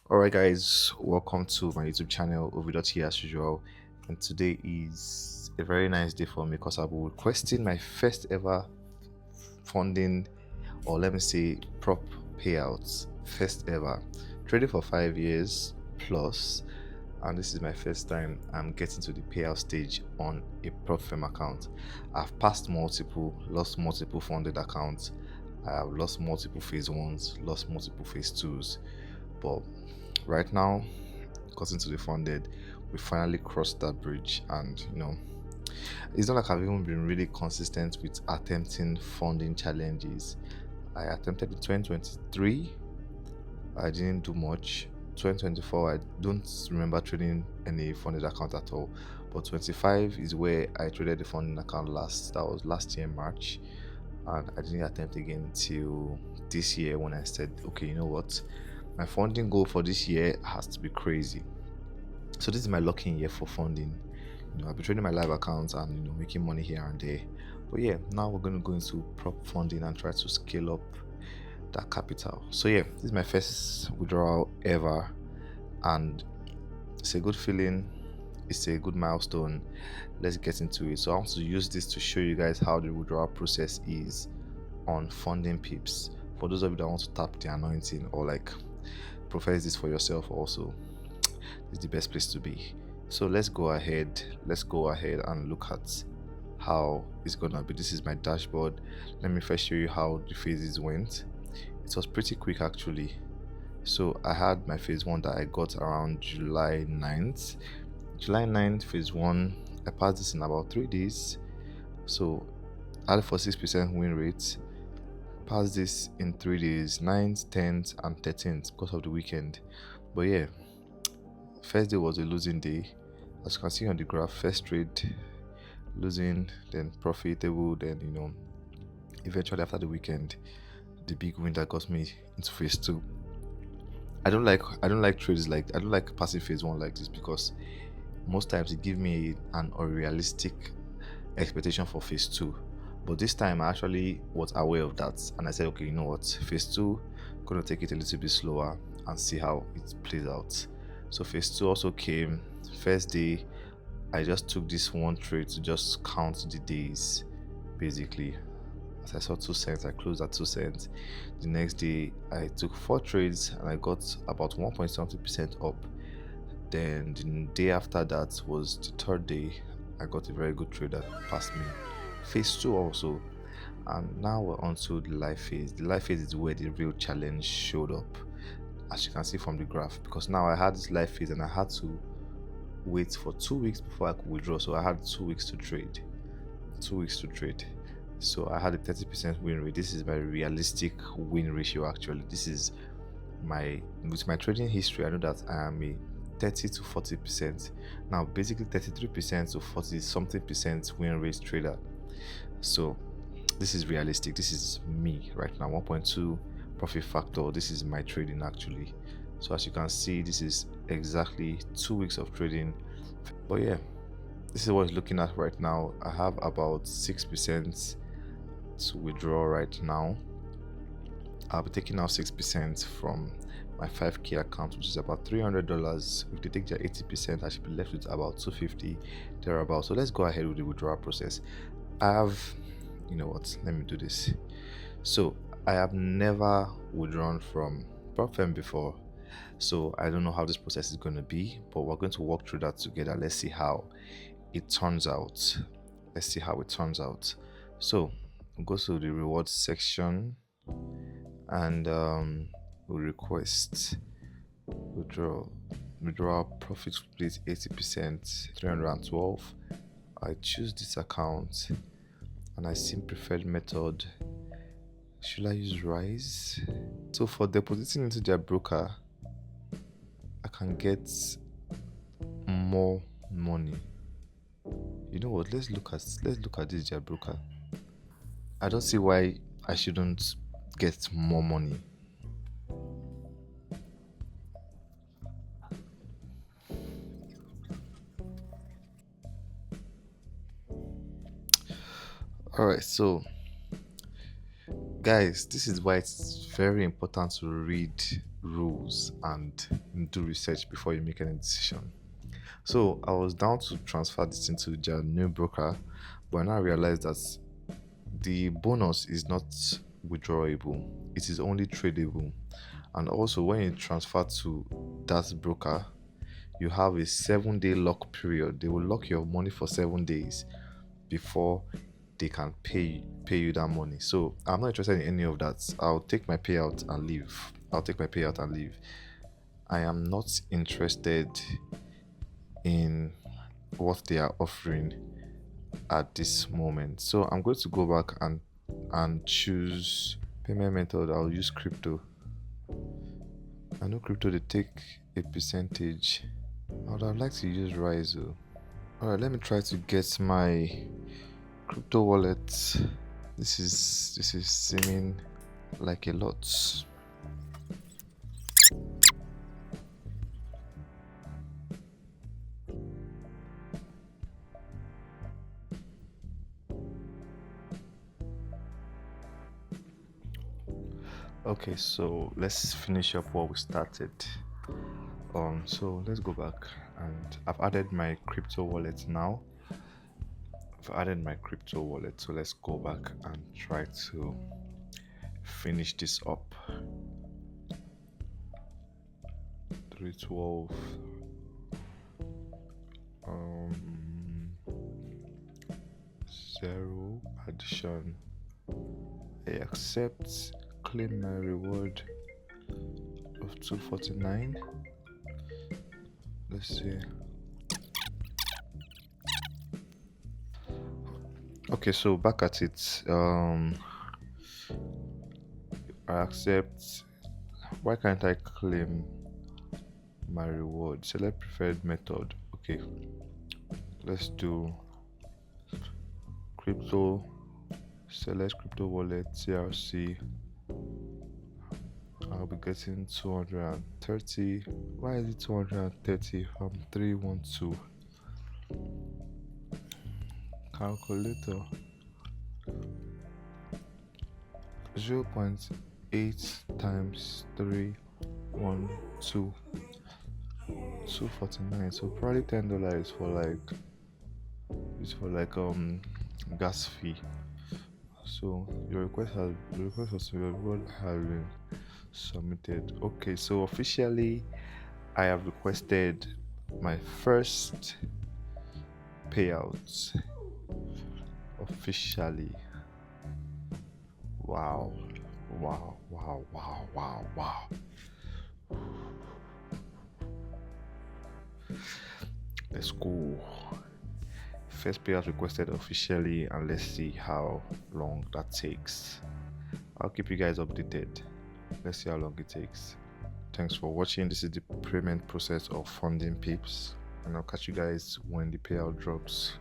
Alright guys, welcome to my YouTube channel OVIDOTfx as usual, and today is a very nice day for me because I'll be requesting my first ever funding, or let me say prop payouts. First ever. Traded for 5 years plus, and this is my first time I'm getting to the payout stage on a prop firm account. I've passed multiple, lost multiple funded accounts. I have lost multiple phase ones, lost multiple phase twos, but right now got into the funded. We finally crossed that bridge, and it's not like I've even been really consistent with attempting funding challenges. I attempted in 2023, I didn't do much. 2024, I don't remember trading any funded account at all, but 25 is where I traded the funding account last. That was last year March, and I didn't attempt again till this year when I said, okay, you know what, my funding goal for this year has to be crazy. So this is my lock-in year for funding. I've been trading my live accounts and making money here and there, but yeah, now we're going to go into prop funding and try to scale up that capital. So yeah, this is my first withdrawal ever, and it's a good feeling, it's a good milestone. Let's get into it. So I want to use this to show you guys how the withdrawal process is on funding pips. For those of you that want to tap the anointing or like profess this for yourself also, is the best place to be. So let's go ahead and look at how it's gonna be. This is my dashboard. Let me first show you how the phases went. It was pretty quick actually. So I had my phase 1 that I got around July 9th. July 9th, phase 1, I passed this in about 3 days. So I had for 6% win rate. Passed this in 3 days, 9th, 10th and 13th because of the weekend. But yeah, first day was a losing day. As you can see on the graph, first trade losing, then profitable, then eventually after the weekend, the big win that got me into phase 2. I don't like trades like I don't like passing phase 1 like this, because most times it gives me an unrealistic expectation for phase 2. But this time I actually was aware of that, and I said, okay, you know what, phase 2, gonna take it a little bit slower and see how it plays out. So phase 2 also came. First day, I just took this one trade to just count the days. Basically, as I saw 2 cents, I closed at 2 cents. The next day I took 4 trades and I got about 1.70% up. Then the day after that was the 3rd day. I got a very good trade that passed me phase 2 also. And now we're on to the live phase. The live phase is where the real challenge showed up, as you can see from the graph, because now I had this live phase and I had to wait for 2 weeks before I could withdraw. So I had 2 weeks to trade. So I had a 30% win rate. This is my realistic win ratio actually. This is with my trading history, I know that I am a 30 to 40%, now basically 33% to 40 something percent win rate trader. So this is realistic. This is me right now. 1.2 profit factor. This is my trading actually. So as you can see, this is exactly 2 weeks of trading. But yeah, this is what it's looking at right now. I have about 6% to withdraw right now. I'll be taking out 6% from my 5k account, which is about $300. If they take their 80%, I should be left with about 250 thereabout. So let's go ahead with the withdrawal process. I have, you know what, let me do this. So I have never withdrawn from prop firm before, so I don't know how this process is going to be, but we're going to walk through that together. Let's see how it turns out. So we'll go to the rewards section and we'll request withdraw profit split 80%, 312. I choose this account and I see preferred method. Should I use Rise? So for depositing into their broker, I can get more money. You know what, let's look at this their broker. I don't see why I shouldn't get more money. Alright, so guys, this is why it's very important to read rules and do research before you make any decision. So I was down to transfer this into their new broker, but I now realized that the bonus is not withdrawable, it is only tradable. And also, when you transfer to that broker, you have a 7-day lock period. They will lock your money for 7 days before they can pay you that money. So I'm not interested in any of that. I'll take my payout and leave. I am not interested in what they are offering at this moment. So I'm going to go back and choose payment method. I'll use crypto. I know crypto they take a percentage. I would have liked to use Rise though. Alright, let me try to get my crypto wallet. This is seeming like a lot. Okay, so let's finish up what we started. So let's go back, and I've added my crypto wallet now. So let's go back and try to finish this up. 312. 0 addition. I accept. Claim my reward of 249. Let's see. Okay, so back at it. I accept. Why can't I claim my reward? Select preferred method. Okay, let's do crypto. Select crypto wallet CRC. I'll be getting 230. Why is it 230 from 312? Calculator. 0.8 times 312. 249. So probably $10 for like gas fee. So your request has been submitted. Okay, so officially I have requested my first payout. Officially. Wow. Let's go. First payout requested officially, and let's see how long that takes. I'll keep you guys updated. Let's see how long it takes. Thanks for watching. This is the payment process of funding Pips, and I'll catch you guys when the payout drops.